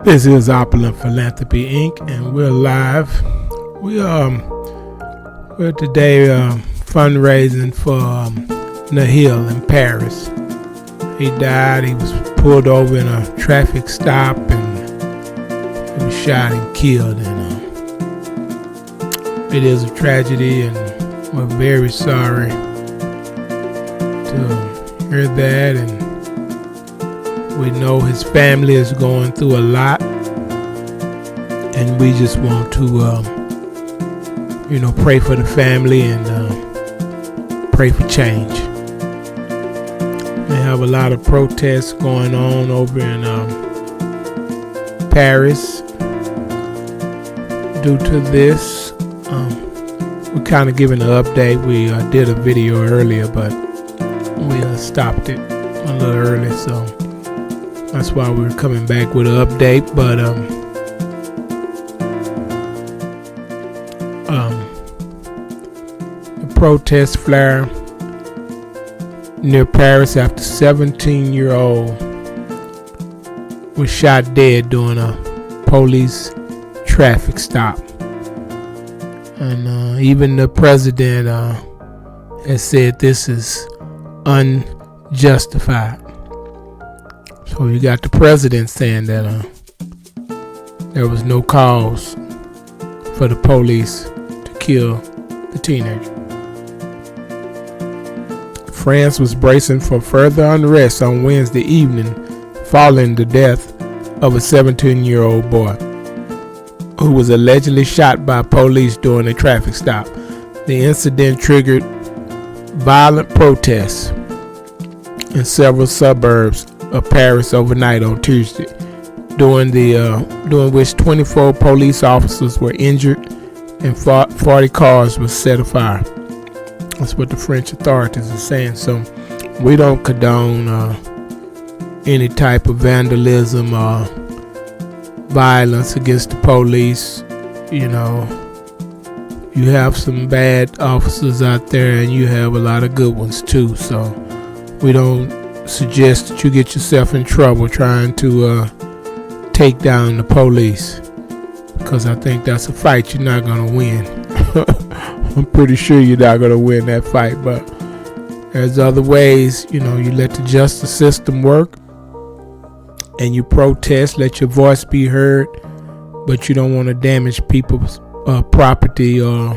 This is Opulent Philanthropy Inc. and we're live. We're today fundraising for Nahel in Paris. He died. He was pulled over in a traffic stop and he was shot and killed. And it is a tragedy, and we're very sorry to hear that. And we know his family is going through a lot, and we just want to, pray for the family and pray for change. We have a lot of protests going on over in Paris due to this. We're kind of giving an update. We did a video earlier, but we stopped it a little early, so that's why we're coming back with an update. But the protest flare near Paris after 17-year-old was shot dead during a police traffic stop. And even the president has said this is unjustified. So you got the president saying that there was no cause for the police to kill the teenager. France was bracing for further unrest on Wednesday evening following the death of a 17-year-old boy who was allegedly shot by police during a traffic stop. The incident triggered violent protests in several suburbs of Paris overnight on Tuesday, during which 24 police officers were injured and 40 cars were set afire. That's what the French authorities are saying. So we don't condone any type of vandalism or violence against the police. You have some bad officers out there, and you have a lot of good ones too. So we don't suggest that you get yourself in trouble trying to take down the police, because I think that's a fight you're not going to win. I'm pretty sure you're not going to win that fight, but there's other ways. You let the justice system work, and you protest, let your voice be heard, but you don't want to damage people's property or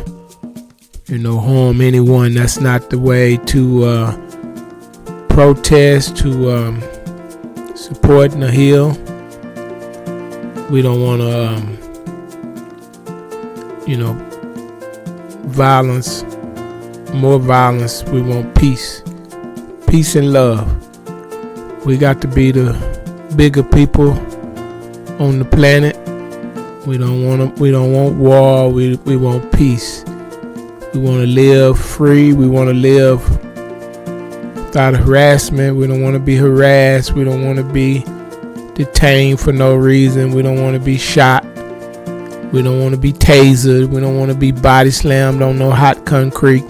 harm anyone. That's not the way to protest, to support Nahel. We don't want to violence, more violence. We want peace and love. We got to be the bigger people on the planet. We don't want war. We want peace. We want to live free. We want to live without harassment. We don't want to be harassed. We don't want to be detained for no reason. We don't want to be shot. We don't want to be tasered. We don't want to be body slammed on no hot concrete.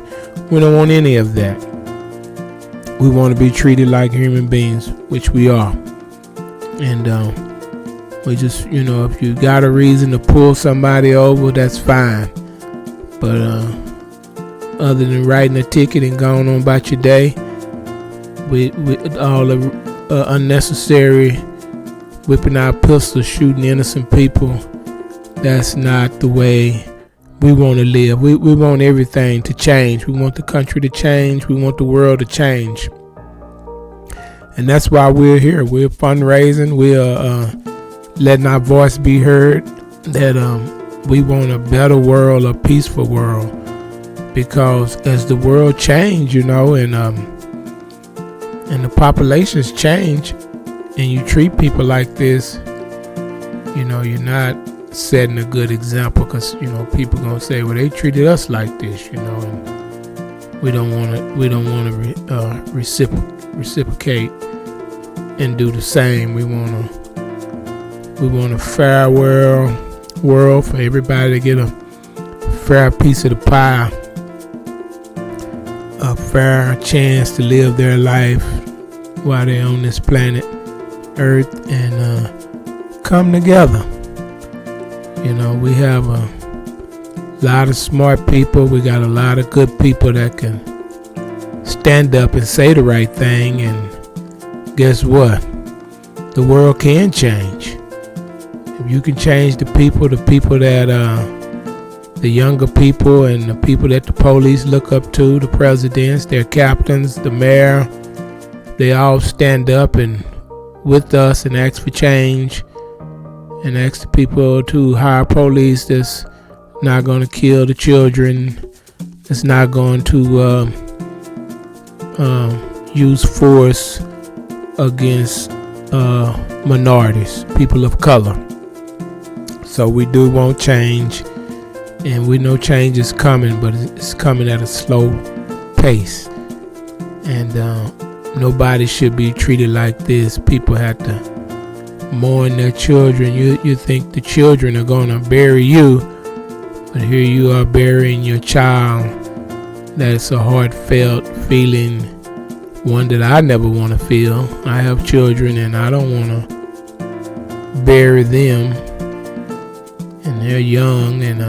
We don't want any of that. We want to be treated like human beings, which we are. And we just, if you got a reason to pull somebody over, that's fine. But other than writing a ticket and going on about your day, with all the unnecessary whipping out pistols, shooting innocent people, that's not the way we want to live. We want everything to change. We want the country to change. We want the world to change. And that's why we're here. We're fundraising. We're letting our voice be heard. That we want a better world, a peaceful world. Because as the world change, and the populations change, and you treat people like this, you're not setting a good example, because people gonna say, well, they treated us like this, and we don't want to reciprocate and do the same. We want a fair world for everybody to get a fair piece of the pie, a fair chance to live their life while they're on this planet Earth, and come together. You know, we have a lot of smart people. We got a lot of good people that can stand up and say the right thing. And guess what? The world can change. If you can change the people that the younger people and the people that the police look up to, the presidents, their captains, the mayor, they all stand up and with us and ask for change and ask the people to hire police that's not going to kill the children, that's not going to use force against minorities, people of color. So we do want change, and we know change is coming, but it's coming at a slow pace. And nobody should be treated like this. People have to mourn their children. You think the children are going to bury you, but here you are burying your child. That's a heartfelt feeling, one that I never want to feel. I have children, and I don't want to bury them. And they're young, and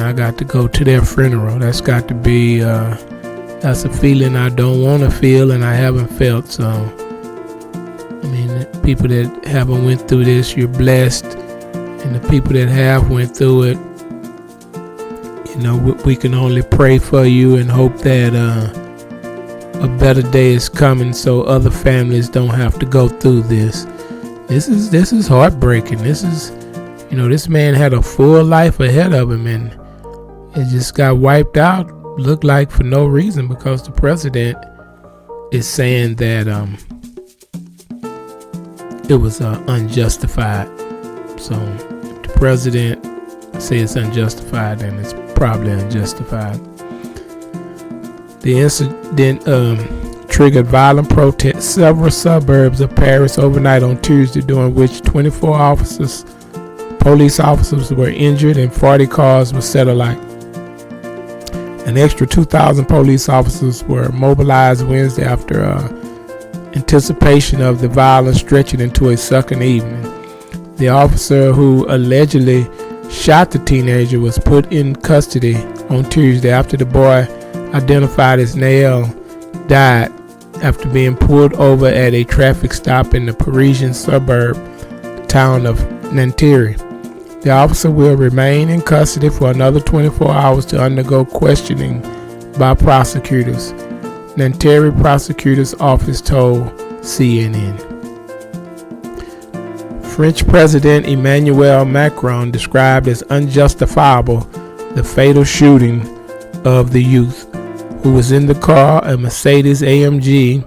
I got to go to their funeral. That's got to be, that's a feeling I don't want to feel, and I haven't felt. So, I mean, the people that haven't went through this, you're blessed, and the people that have went through it, you know, we can only pray for you and hope that a better day is coming, so other families don't have to go through this. This is heartbreaking. This is, you know, this man had a full life ahead of him, and it just got wiped out, looked like for no reason, because the president is saying that it was unjustified. So if the president says it's unjustified, then it's probably unjustified. The incident triggered violent protests several suburbs of Paris overnight on Tuesday, during which 24 police officers were injured and 40 cars were set alight. An extra 2,000 police officers were mobilized Wednesday after anticipation of the violence stretching into a second evening. The officer who allegedly shot the teenager was put in custody on Tuesday after the boy, identified as Nahel, died after being pulled over at a traffic stop in the Parisian suburb town of Nanterre. The officer will remain in custody for another 24 hours to undergo questioning by prosecutors, Nanterre prosecutor's office told CNN. French President Emmanuel Macron described as unjustifiable the fatal shooting of the youth, who was in the car, a Mercedes AMG,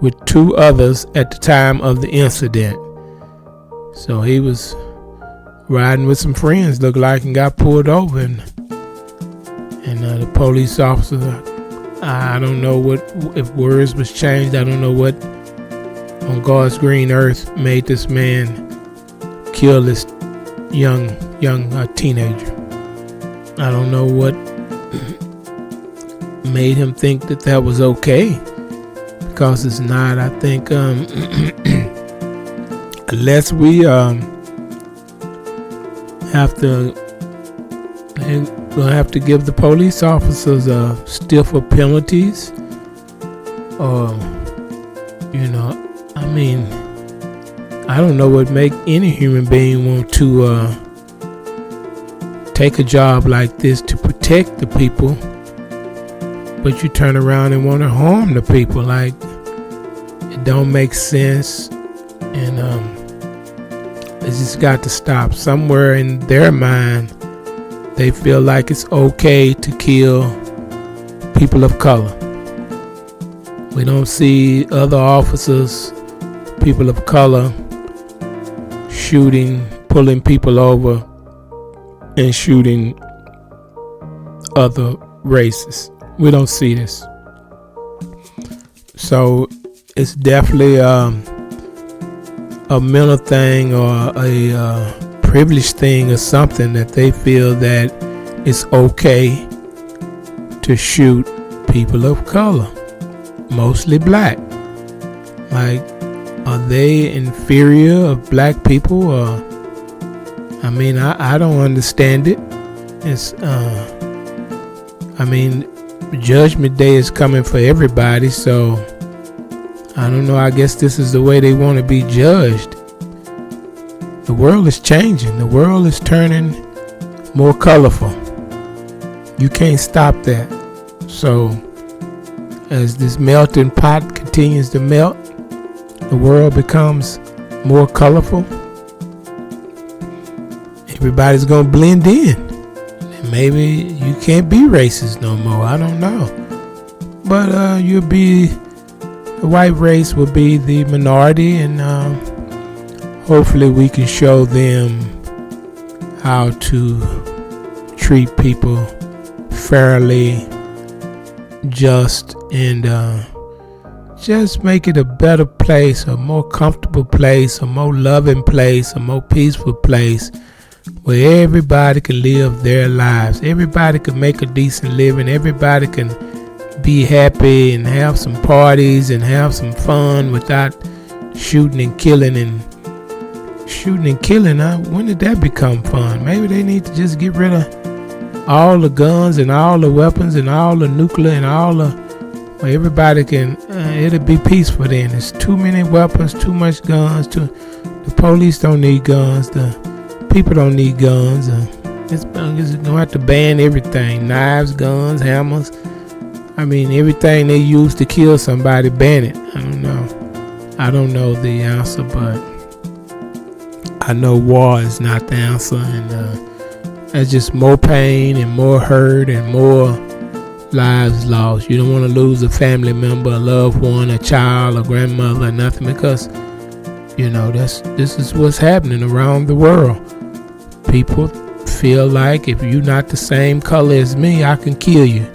with two others at the time of the incident. So he was riding with some friends, looked like, and got pulled over, and the police officer, I don't know if words was changed. I don't know what on God's green earth made this man kill this young teenager. I don't know what made him think that was okay, because it's not. I think unless we we'll have to give the police officers stiffer penalties, or I mean, I don't know what make any human being want to take a job like this to protect the people, but you turn around and want to harm the people. Like, it don't make sense, and it's just got to stop. Somewhere in their mind, they feel like it's okay to kill people of color. We don't see other officers, people of color, shooting, pulling people over, and shooting other races. We don't see this. So it's definitely a mental thing, or a privilege thing, or something, that they feel that it's okay to shoot people of color, mostly black. Like, Are they inferior of black people? I don't understand it. It's Judgment Day is coming for everybody, so I don't know. I guess this is the way they want to be judged. The world is changing. The world is turning more colorful. You can't stop that. So as this melting pot continues to melt, the world becomes more colorful. Everybody's going to blend in. And maybe you can't be racist no more. I don't know. But the white race will be the minority, and hopefully we can show them how to treat people fairly, just, and just make it a better place, a more comfortable place, a more loving place, a more peaceful place where everybody can live their lives. Everybody can make a decent living. Everybody can be happy and have some parties and have some fun without shooting and killing. When did that become fun? Maybe they need to just get rid of all the guns and all the weapons and all the nuclear and all the, where everybody can, it'll be peaceful then. There's too many weapons, too much guns. The police don't need guns. The people don't need guns. It's going to have to ban everything. Knives, guns, hammers. Everything they use to kill somebody, ban it. I don't know the answer, but I know war is not the answer, and that's just more pain and more hurt and more lives lost. You don't want to lose a family member, a loved one, a child, a grandmother, or nothing, because this is what's happening around the world. People feel like if you're not the same color as me, I can kill you.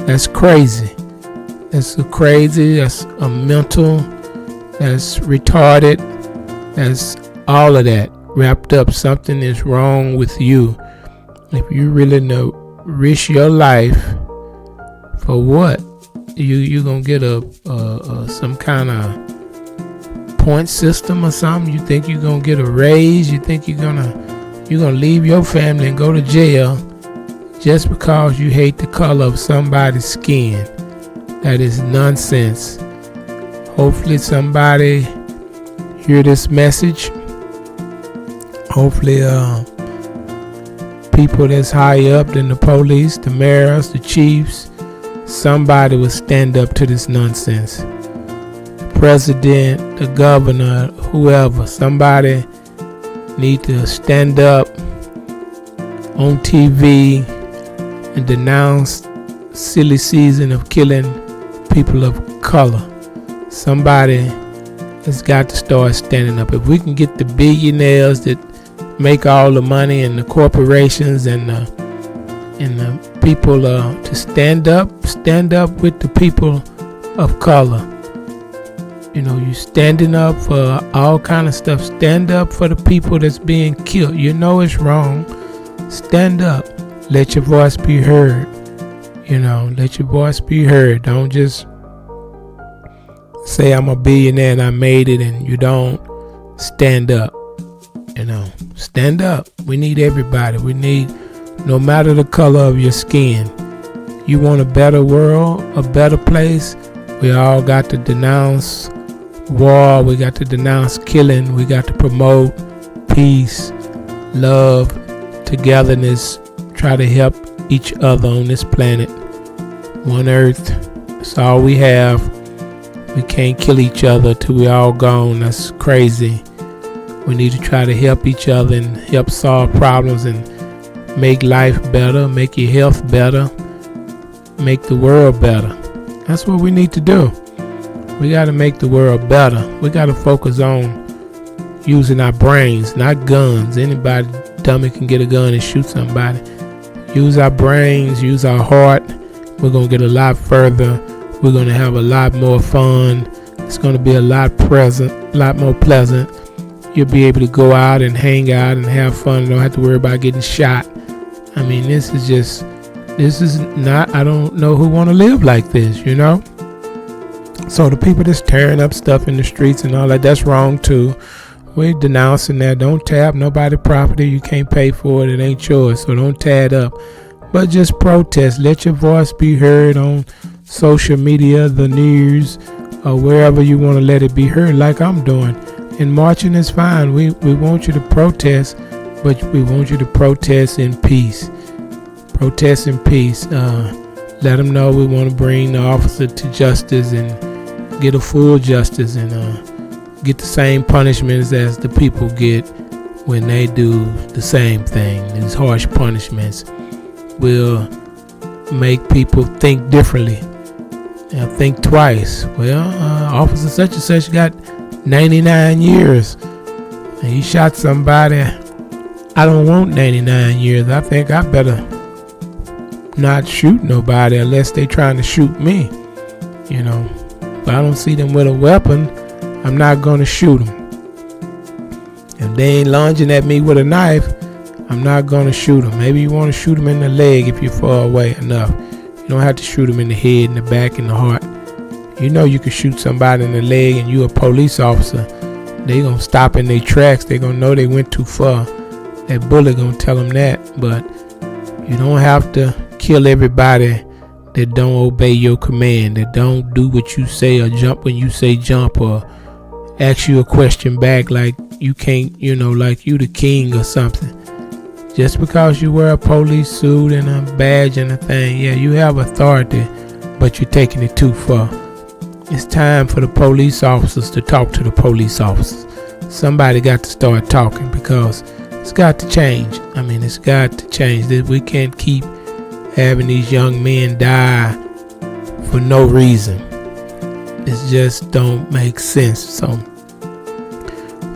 That's crazy. That's crazy. That's a mental. That's retarded. That's all of that wrapped up. Something is wrong with you. If you really risk your life for what? You gonna get a some kind of point system or something? You think you're gonna get a raise? You think you're gonna leave your family and go to jail just because you hate the color of somebody's skin? That is nonsense. Hopefully somebody hear this message. Hopefully people that's high up than the police, the mayors, the chiefs, somebody will stand up to this nonsense. The president, the governor, whoever, somebody need to stand up on TV and denounce silly season of killing people of color. Somebody has got to start standing up. If we can get the billionaires that make all the money and the corporations and the people to stand up with the people of color. You standing up for all kind of stuff. Stand up for the people that's being killed. It's wrong. Stand up. Let your voice be heard. Let your voice be heard. Don't just say I'm a billionaire and I made it and you don't stand up. Stand up. We need everybody. We need, no matter the color of your skin. You want a better world, a better place? We all got to denounce war. We got to denounce killing. We got to promote peace, love, togetherness. Try to help each other on this planet. One earth. That's all we have. We can't kill each other till we all gone. That's crazy. We need to try to help each other and help solve problems and make life better, make your health better, make the world better. That's what we need to do. We got to make the world better. We got to focus on using our brains, not guns. Anybody dummy can get a gun and shoot somebody. Use our brains, use our heart. We're going to get a lot further. We're going to have a lot more fun. It's going to be a lot more pleasant. You'll be able to go out and hang out and have fun. You don't have to worry about getting shot. This is not, I don't know who want to live like this, So the people that's tearing up stuff in the streets and all that, that's wrong too. We're denouncing that. Don't tear up nobody's property. You can't pay for it. It ain't yours. So don't tear it up. But just protest. Let your voice be heard on social media, the news, or wherever you want to let it be heard, like I'm doing. And marching is fine. We want you to protest, but we want you to protest in peace. Protest in peace. Let them know we want to bring the officer to justice and get a full justice and get the same punishments as the people get when they do the same thing. These harsh punishments will make people think differently and think twice. Well, officer such and such got 99 years and he shot somebody. I don't want 99 years. I think I better not shoot nobody unless they trying to shoot me. You know, if I don't see them with a weapon, I'm not going to shoot them. If they ain't lunging at me with a knife, I'm not going to shoot them. Maybe you want to shoot them in the leg if you're far away enough. You don't have to shoot them in the head, in the back, in the heart. You know you can shoot somebody in the leg and you a police officer. They going to stop in their tracks. They going to know they went too far. That bullet going to tell them that. But you don't have to kill everybody that don't obey your command, that don't do what you say or jump when you say jump or ask you a question back like you can't, like you the king or something. Just because you wear a police suit and a badge and a thing, yeah, you have authority, but you're taking it too far. It's time for the police officers to talk to the police officers. Somebody got to start talking because it's got to change. It's got to change. We can't keep having these young men die for no reason. It just don't make sense. So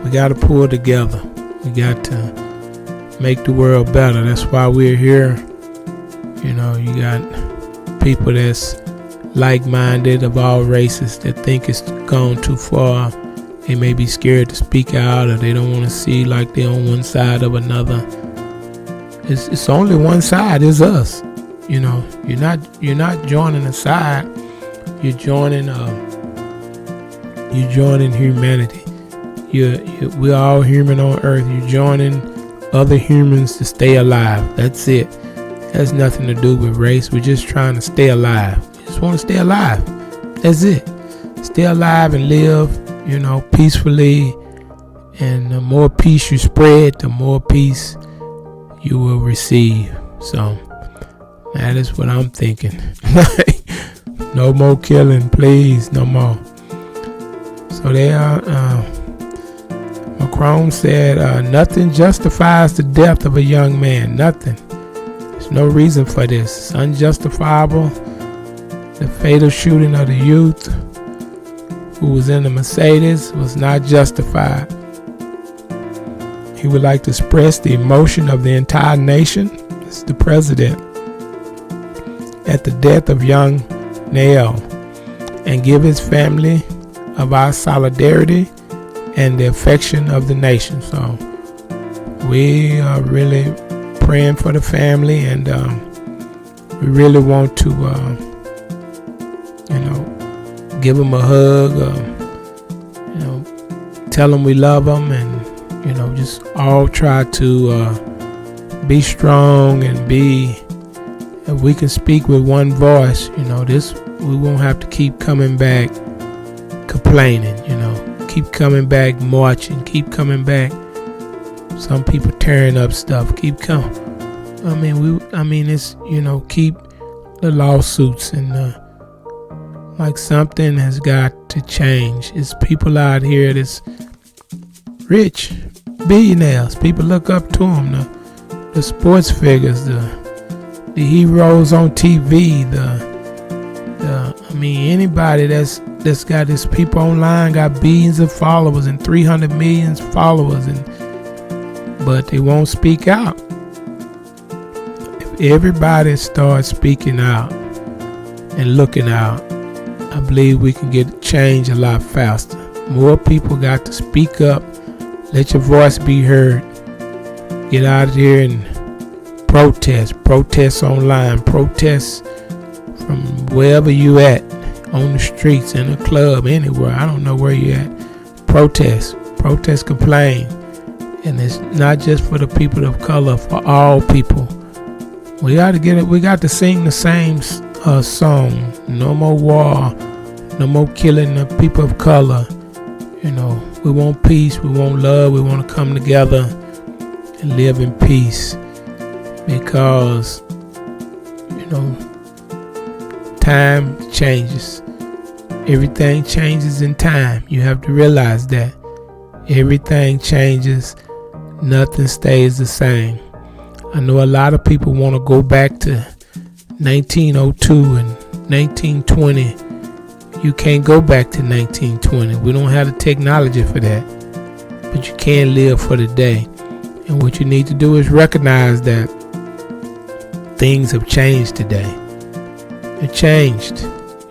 we got to pull together. We got to make the world better. That's why we're here. You got people that's like-minded of all races that think it's gone too far. They may be scared to speak out, or they don't want to see like they're on one side of another. It's only one side. It's us. You're not joining a side. You're joining humanity. We're all human on earth. You're joining other humans to stay alive. That's it. Has nothing to do with race. We're just trying to stay alive. We just want to stay alive. That's it. Stay alive and live, peacefully. And the more peace you spread, the more peace you will receive. So that is what I'm thinking. No more killing, please. No more. So Macron said, nothing justifies the death of a young man. Nothing. There's no reason for this. It's unjustifiable. The fatal shooting of the youth who was in the Mercedes was not justified. He would like to express the emotion of the entire nation, it's the president, at the death of young Nahel, and give his family of our solidarity and the affection of the nation. So we are really praying for the family, and we really want to give them a hug, tell them we love them, and just all try to be strong and if we can speak with one voice, we won't have to keep coming back complaining, keep coming back marching, keep coming back. Some people tearing up stuff, keep coming. It's, keep the lawsuits and like something has got to change. It's people out here that's rich, billionaires. People look up to them, the sports figures, the heroes on TV, anybody that's got his people online got billions of followers and 300 million followers, but they won't speak out. If everybody starts speaking out and looking out, I believe we can get change a lot faster. More people got to speak up. Let your voice be heard. Get out of here and protest online, protest from wherever you at, on the streets, in a club, anywhere. I don't know where you're at. Protest, complain. And it's not just for the people of color, for all people. We got to get it. We got to sing the same song. No more war. No more killing the people of color. We want peace. We want love. We want to come together and live in peace. Because, time changes. Everything changes in time. You have to realize that. Everything changes. Nothing stays the same. I know a lot of people want to go back to 1902 and 1920. You can't go back to 1920. We don't have the technology for that. But you can live for the day. And what you need to do is recognize that things have changed today. It changed,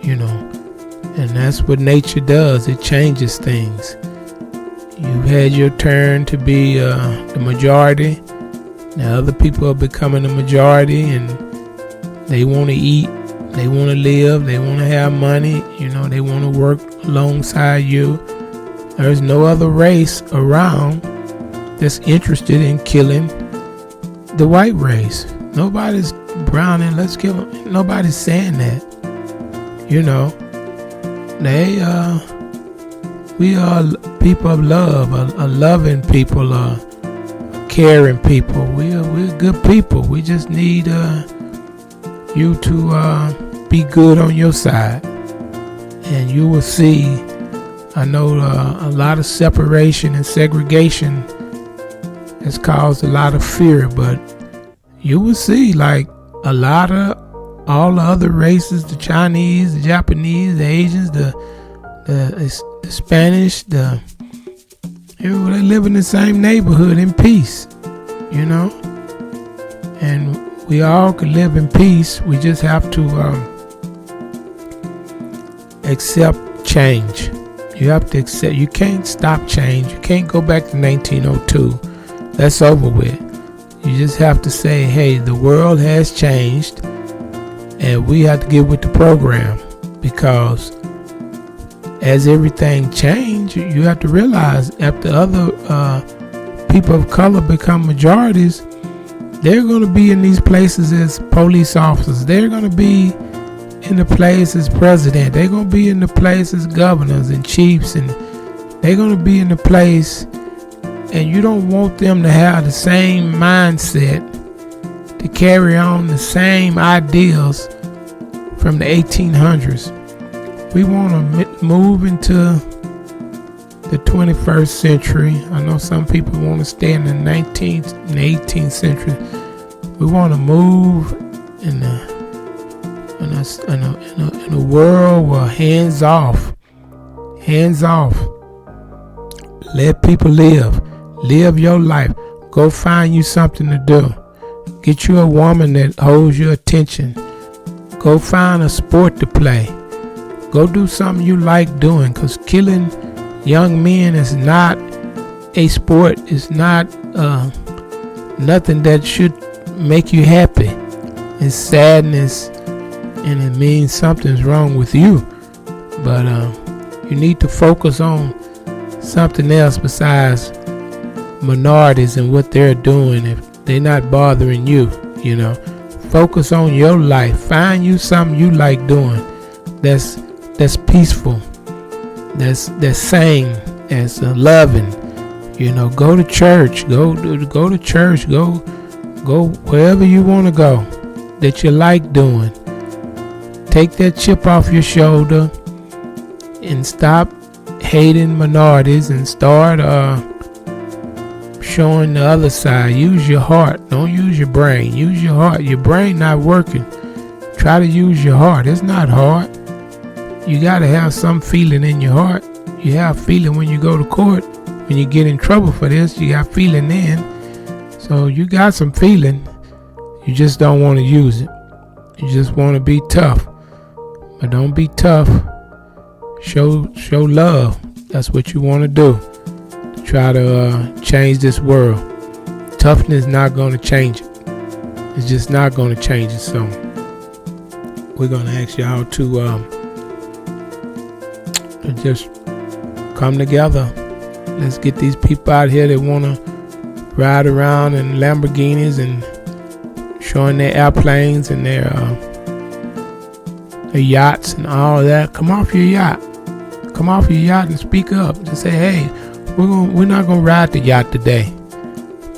and that's what nature does. It changes things. You've had your turn to be the majority. Now other people are becoming the majority, and they want to eat, they want to live, they want to have money, they want to work alongside you. There's no other race around that's interested in killing the white race. Nobody's browning, let's kill them. Nobody's saying that. We are people of love, a loving people, caring people. We're good people. We just need you to be good on your side, and you will see. I know a lot of separation and segregation has caused a lot of fear, but you will see, like a lot of all the other races, the Chinese, the Japanese, the Asians, the Spanish, they live in the same neighborhood in peace, and we all can live in peace. We just have to accept change. You have to accept. You can't stop change. You can't go back to 1902. That's over with. You just have to say, hey, the world has changed, and we have to get with the program, because as everything changes, you have to realize after other people of color become majorities, they're going to be in these places as police officers. They're going to be in the place as president. They're going to be in the place as governors and chiefs, and they're going to be in the place. And you don't want them to have the same mindset, to carry on the same ideals from the 1800s. We want to move into the 21st century. I know some people want to stay in the 19th and 18th century. We want to move in a world where hands off. Let people live. Live your life. Go find you something to do. Get you a woman that holds your attention. Go find a sport to play. Go do something you like doing, because killing young men is not a sport. It's not nothing that should make you happy. It's sadness, and it means something's wrong with you. But you need to focus on something else besides minorities and what they're doing. If they're not bothering you, focus on your life. Find you something you like doing that's peaceful, that's sane, that's loving. Go to church, go to church, go wherever you want to go that you like doing. Take that chip off your shoulder and stop hating minorities and start showing the other side. Use your heart. Don't use your brain. Use your heart. Your brain not working. Try to use your heart. It's not hard. You got to have some feeling in your heart. You have feeling when you go to court. When you get in trouble for this, you got feeling then. So you got some feeling. You just don't want to use it. You just want to be tough. But don't be tough. Show love. That's what you want to do. Try to change this world. Toughness is not going to change it. It's just not going to change it. So we're going to ask y'all to and just come together. Let's get these people out here that want to ride around in Lamborghinis and showing their airplanes and their yachts and all that. Come off your yacht. Come off your yacht and speak up. Just say, hey, we're not gonna ride the yacht today.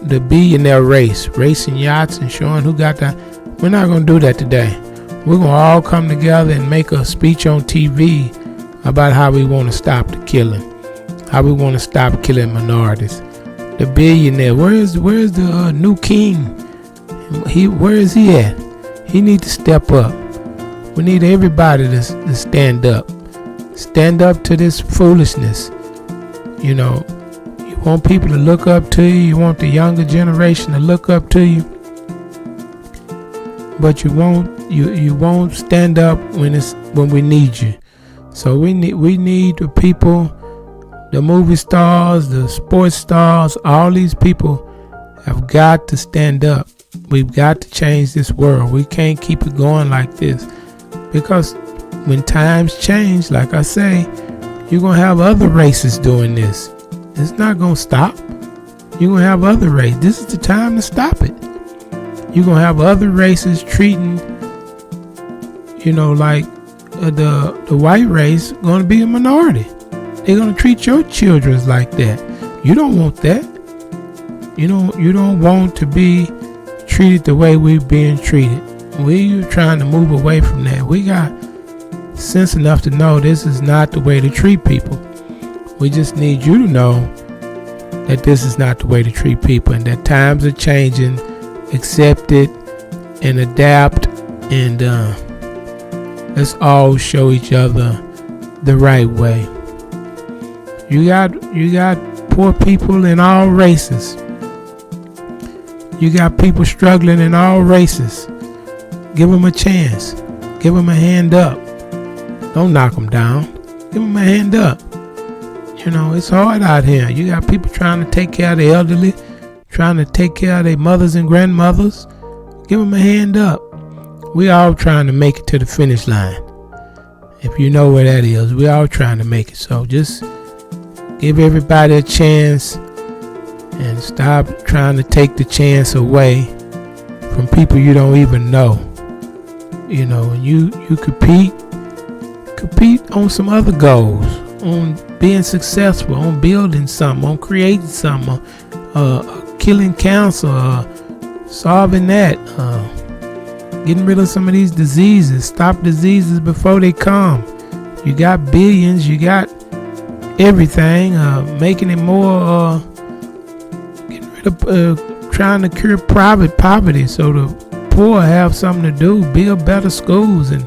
The billionaire race, racing yachts and showing who got that. We're not gonna do that today. We're gonna all come together and make a speech on TV about how we want to stop the killing, how we want to stop killing minorities. The billionaire, where is the new king? Where is he at? He need to step up. We need everybody to stand up. Stand up to this foolishness. You know, you want people to look up to you. You want the younger generation to look up to you. But you won't stand up when we need you. So we need the people, the movie stars, the sports stars, all these people have got to stand up. We've got to change this world. We can't keep it going like this. Because when times change, like I say, you're going to have other races doing this. It's not going to stop. You're going to have other races. This is the time to stop it. You're going to have other races treating, like the white race going to be a minority. They're going to treat your children like that. You don't want that. You don't want to be treated the way we're being treated. We're trying to move away from that. We got sense enough to know this is not the way to treat people. We just need you to know that this is not the way to treat people and that times are changing. Accept it and adapt, and let's all show each other the right way. You got poor people in all races. You got people struggling in all races. Give them a chance. Give them a hand up. Don't knock them down. Give them a hand up. It's hard out here. You got people trying to take care of the elderly, trying to take care of their mothers and grandmothers. Give them a hand up. We all trying to make it to the finish line. If you know where that is, we all trying to make it. So just give everybody a chance and stop trying to take the chance away from people you don't even know. And you compete on some other goals, on being successful, on building something, on creating something, killing cancer, solving that, getting rid of some of these diseases, stop diseases before they come. You got billions, you got everything, making it more, getting rid of, trying to cure private poverty so the poor have something to do, build better schools and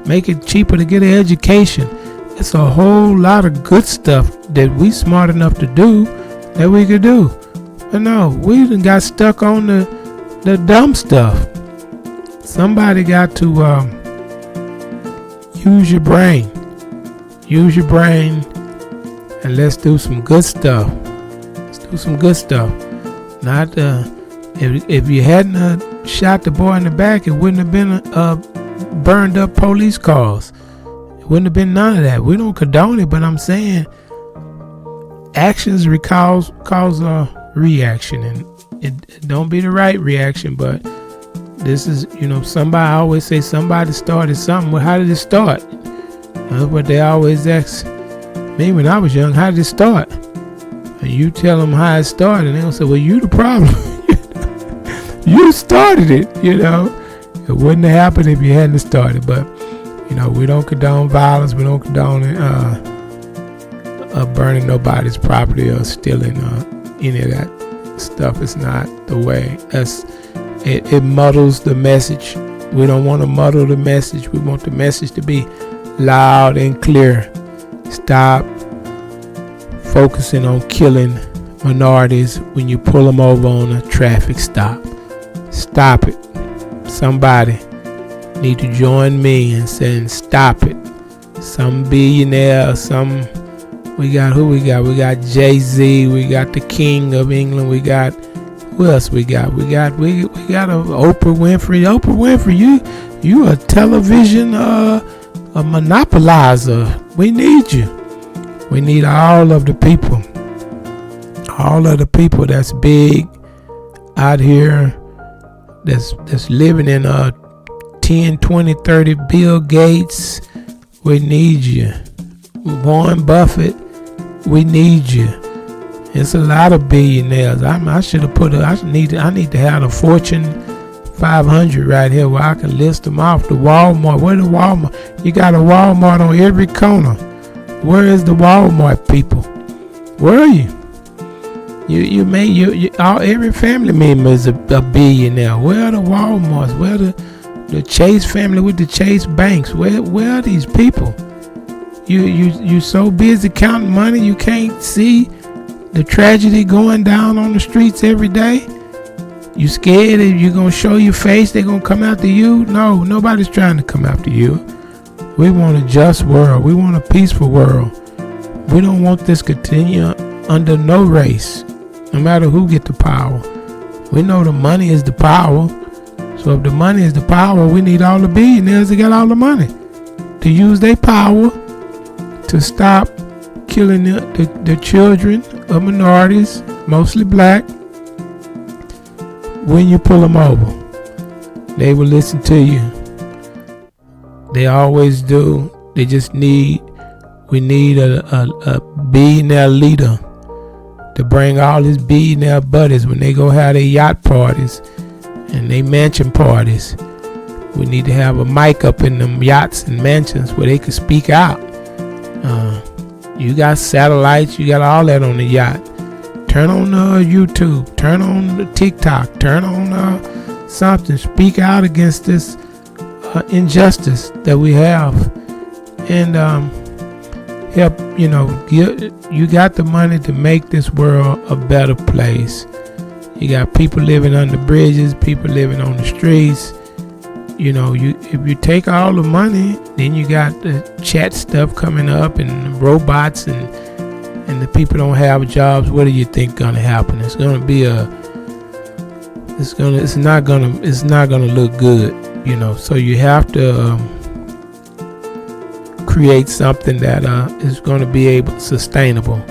make it cheaper to get an education. It's a whole lot of good stuff that we smart enough to do that we could do. But no, we done got stuck on the dumb stuff. Somebody got to use your brain. Use your brain and let's do some good stuff. Let's do some good stuff. Not if you hadn't shot the boy in the back, it wouldn't have been burned up police cars. It wouldn't have been none of that. We don't condone it, but I'm saying actions cause a reaction, and it don't be the right reaction, but this is, somebody, I always say somebody started something. Well, how did it start? That's what they always ask me when I was young. How did it start? And you tell them how it started, and they'll say, well, you the problem. You started it, It wouldn't have happened if you hadn't started. But, we don't condone violence. We don't condone burning nobody's property or stealing any of that stuff. It's not the way. It muddles the message. We don't want to muddle the message. We want the message to be loud and clear. Stop focusing on killing minorities when you pull them over on a traffic stop. Stop it. Somebody need to join me in saying stop it. Some billionaire, we got Jay-Z, we got the King of England, we got, who else we got? We got a Oprah Winfrey. You a television a monopolizer. We need you. We need all of the people. All of the people that's big out here, that's living in 10, 20, 30. Bill Gates, we need you. Warren Buffett, we need you. It's a lot of billionaires. I should have I need to have a Fortune 500 right here where I can list them off. The Walmart. Where the Walmart? You got a Walmart on every corner. Where is the Walmart people? Where are you? Every family member is a billionaire. Where are the Walmarts? Where are the Chase family with the Chase banks? Where are these people? You so busy counting money you can't see the tragedy going down on the streets every day. You scared if you're gonna show your face, they're gonna come after you? No, nobody's trying to come after you. We want a just world. We want a peaceful world. We don't want this continue under no race, no matter who get the power. We know the money is the power. So if the money is the power, we need all the billionaires that got all the money to use their power to stop killing the children of minorities, mostly black. When you pull them over, they will listen to you. They always do. We need a billionaire leader to bring all his billionaire buddies when they go have their yacht parties and they mansion parties. We need to have a mic up in them yachts and mansions where they can speak out. You got satellites, you got all that on the yacht. Turn on YouTube, turn on the TikTok, turn on something. Speak out against this injustice that we have, and help. You got the money to make this world a better place. You got people living under bridges, people living on the streets. If you take all the money, then you got the chat stuff coming up and robots and the people don't have jobs. What do you think gonna happen? It's not gonna look good. So you have to create something that is going to be sustainable.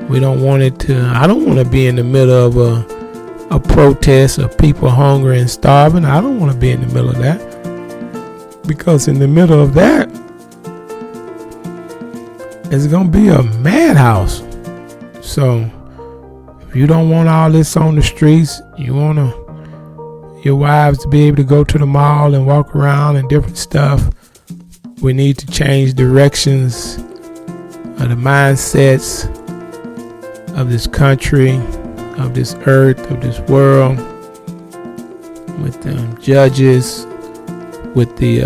We don't want it to. I don't want to be in the middle of a protest of people hungry and starving. I don't want to be in the middle of that, because in the middle of that, it's going to be a madhouse. So if you don't want all this on the streets, you want your wives to be able to go to the mall and walk around and different stuff, we need to change directions of the mindsets of this country, of this earth, of this world, with the judges, with the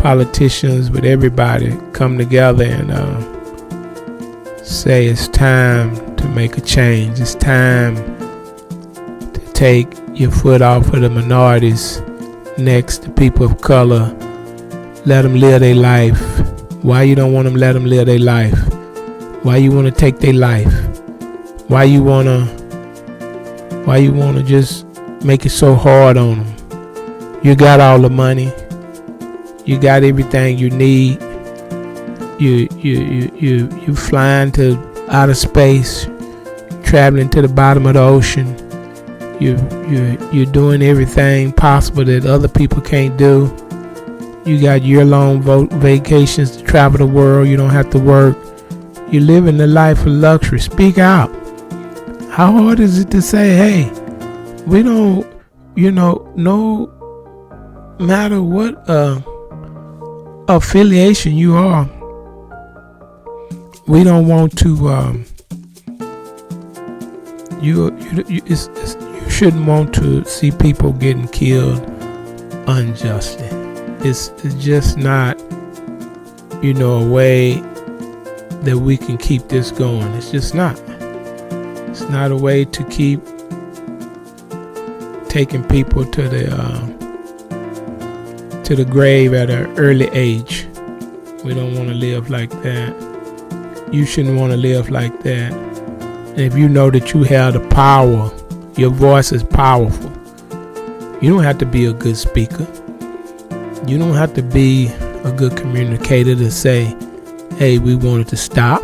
politicians, with everybody come together and say it's time to make a change. It's time to take your foot off of the minorities next to people of color. Let them live their life. Why you don't want them let them live their life? Why you want to take their life? Why you want to just make it so hard on them? You got all the money. You got everything you need. You flying to outer space, traveling to the bottom of the ocean. You're doing everything possible that other people can't do. You got year-long vacations to travel the world. You don't have to work. You're living the life of luxury. Speak out. How hard is it to say, hey, we don't, no matter what affiliation you are, we don't want to, you shouldn't want to see people getting killed unjustly. It's just not, a way that we can keep this going. It's just not. It's not a way to keep taking people to the grave at an early age. We don't want to live like that. You shouldn't want to live like that. And if you know that you have the power, your voice is powerful. You don't have to be a good speaker. You don't have to be a good communicator to say, hey, we want it to stop.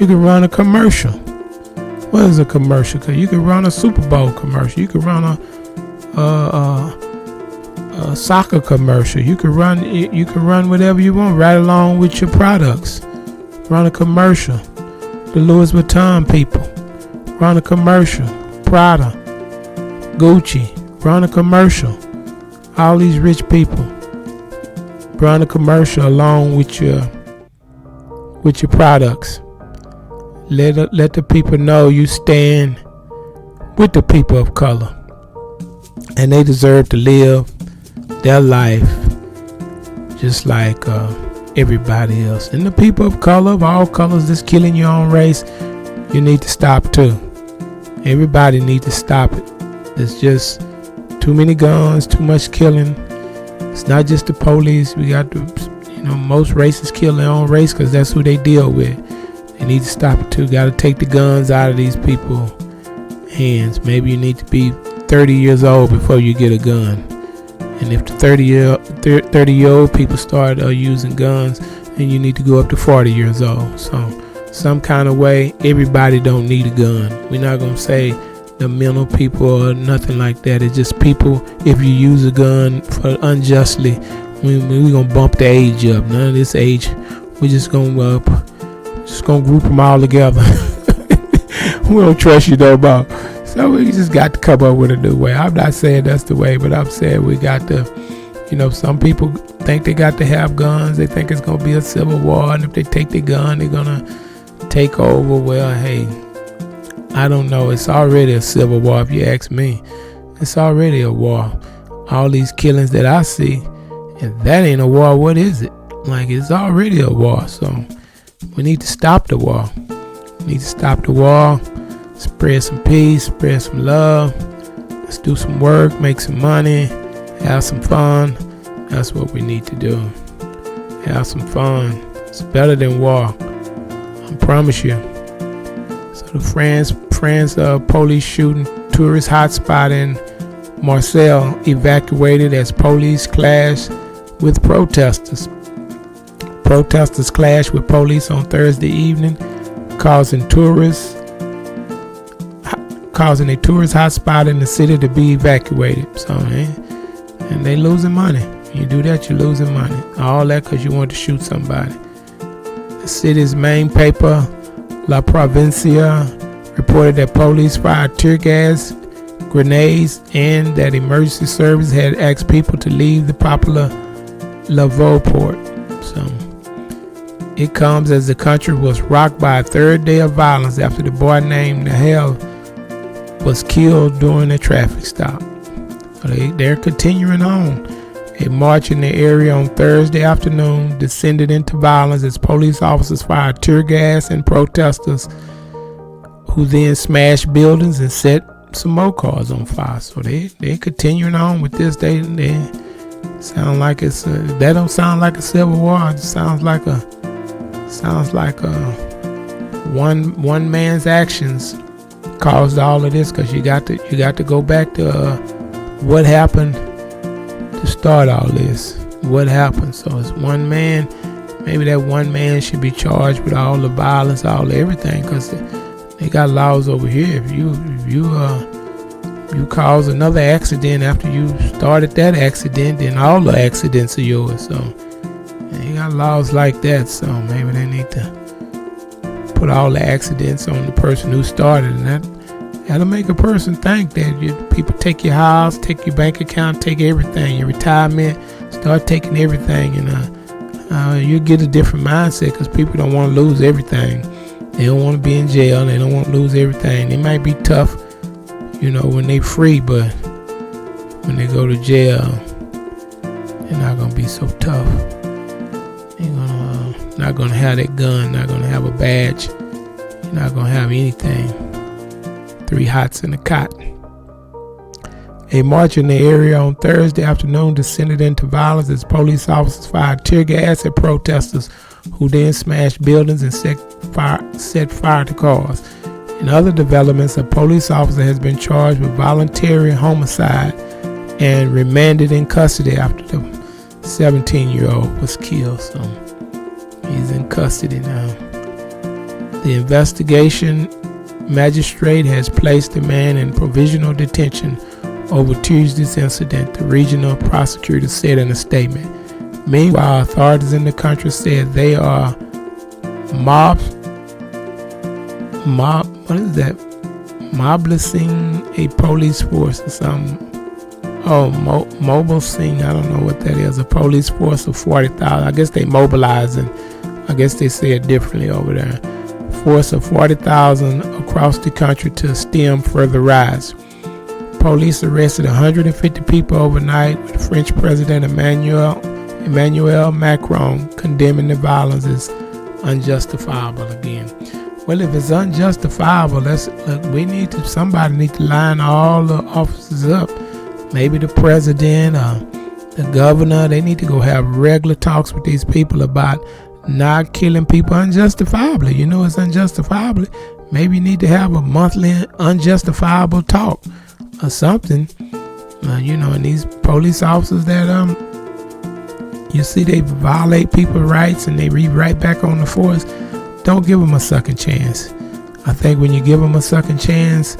You can run a commercial. What is a commercial? Cause you can run a Super Bowl commercial. You can run a soccer commercial. You can run whatever you want right along with your products. Run a commercial. The Louis Vuitton people, run a commercial. Prada, Gucci, run a commercial. All these rich people, run a commercial along with your products. Let the people know you stand with the people of color, and they deserve to live their life just like everybody else. And the people of color, of all colors, that's killing your own race, you need to stop too. Everybody needs to stop it. There's just too many guns, too much killing. It's not just the police. We got to, most races kill their own race because that's who they deal with. They need to stop it too. Got to take the guns out of these people's hands. Maybe you need to be 30 years old before you get a gun. And if the 30-year-old people start using guns, then you need to go up to 40 years old. So some kind of way, everybody don't need a gun. We're not going to say the mental people or nothing like that. It's just people, if you use a gun for unjustly, we're going to bump the age up. None of this age. We're just going to group them all together. We don't trust you no more. So we just got to come up with a new way. I'm not saying that's the way, but I'm saying we got to, some people think they got to have guns. They think it's going to be a civil war. And if they take the gun, they're going to take over. Well, hey, I don't know. It's already a civil war if you ask me. It's already a war. All these killings that I see, if that ain't a war, what is it? Like, it's already a war. So we need to stop the war. We need to stop the war. Spread some peace, spread some love. Let's do some work, make some money, have some fun. That's what we need to do. Have some fun. It's better than war. I promise you. So the France police shooting tourist hotspot in Marseille evacuated as police clash with protesters. Protesters clashed with police on Thursday evening, causing a tourist hotspot in the city to be evacuated. So, and they losing money. You do that, you're losing money. All that because you want to shoot somebody. The city's main paper, La Provincia, reported that police fired tear gas, grenades, and that emergency service had asked people to leave the popular Lavaux port. So it comes as the country was rocked by a third day of violence after the boy named Nahel was killed during a traffic stop. So they're continuing on. A march in the area on Thursday afternoon descended into violence as police officers fired tear gas and protesters, who then smashed buildings and set some more cars on fire. So they're continuing on with this. They sound like it's that don't sound like a civil war. It sounds like a one man's actions caused all of this, because you got to go back to what happened to start all this. What happened? So it's one man. Maybe that one man should be charged with all the violence, all the everything, because they got laws over here. If you cause another accident after you started that accident, then all the accidents are yours. So they got laws like that. So maybe they need to put all the accidents on the person who started, and that'll make a person think that people take your house, take your bank account, take everything, your retirement, start taking everything, and you get a different mindset, because people don't want to lose everything. They don't want to be in jail. They don't want to lose everything. They might be tough, when they free, but when they go to jail, they're not gonna be so tough. They're not gonna have that gun. Not gonna have a badge. You're not gonna have anything. 3 hots in a cot. A march in the area on Thursday afternoon descended into violence as police officers fired tear gas at protesters, who then smashed buildings and set fire to cars. In other developments, a police officer has been charged with voluntary homicide and remanded in custody after 17-year-old was killed, so he's in custody now. The investigation magistrate has placed the man in provisional detention over Tuesday's incident, the regional prosecutor said in a statement. Meanwhile, authorities in the country said they are mobilizing a police force or something. Mobilizing, I don't know what that is. A police force of 40,000. I guess they mobilizing. I guess they say it differently over there. Force of 40,000 across the country to stem further rise. Police arrested 150 people overnight, with French President Emmanuel Macron condemning the violence as unjustifiable again. Well, if it's unjustifiable, somebody needs to line all the officers up. Maybe the president or the governor, they need to go have regular talks with these people about not killing people unjustifiably. You know, it's unjustifiably. Maybe you need to have a monthly unjustifiable talk or something. And these police officers that you see they violate people's rights and they read right back on the force, don't give them a second chance. I think when you give them a second chance,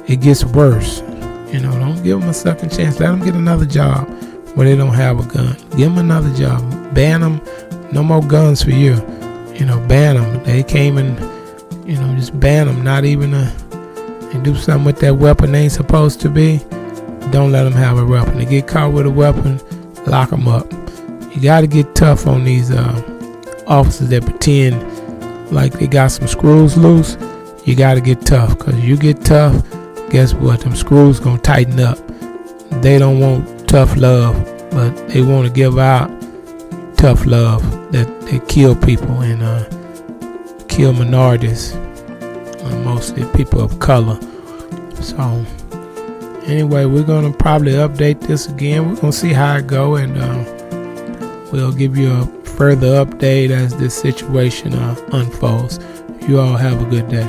it gets worse. Don't give them a second chance. Let them get another job where they don't have a gun. Give them another job. Ban them. No more guns for you. Ban them. They came and, just ban them. Not even and do something with that weapon they ain't supposed to be. Don't let them have a weapon. They get caught with a weapon, lock them up. You got to get tough on these officers that pretend like they got some screws loose. You got to get tough, because you get tough, guess what? Them screws going to tighten up. They don't want tough love, but they want to give out tough love that they kill people and kill minorities, mostly people of color. So anyway, we're going to probably update this again. We're going to see how it go, and we'll give you a further update as this situation unfolds. You all have a good day.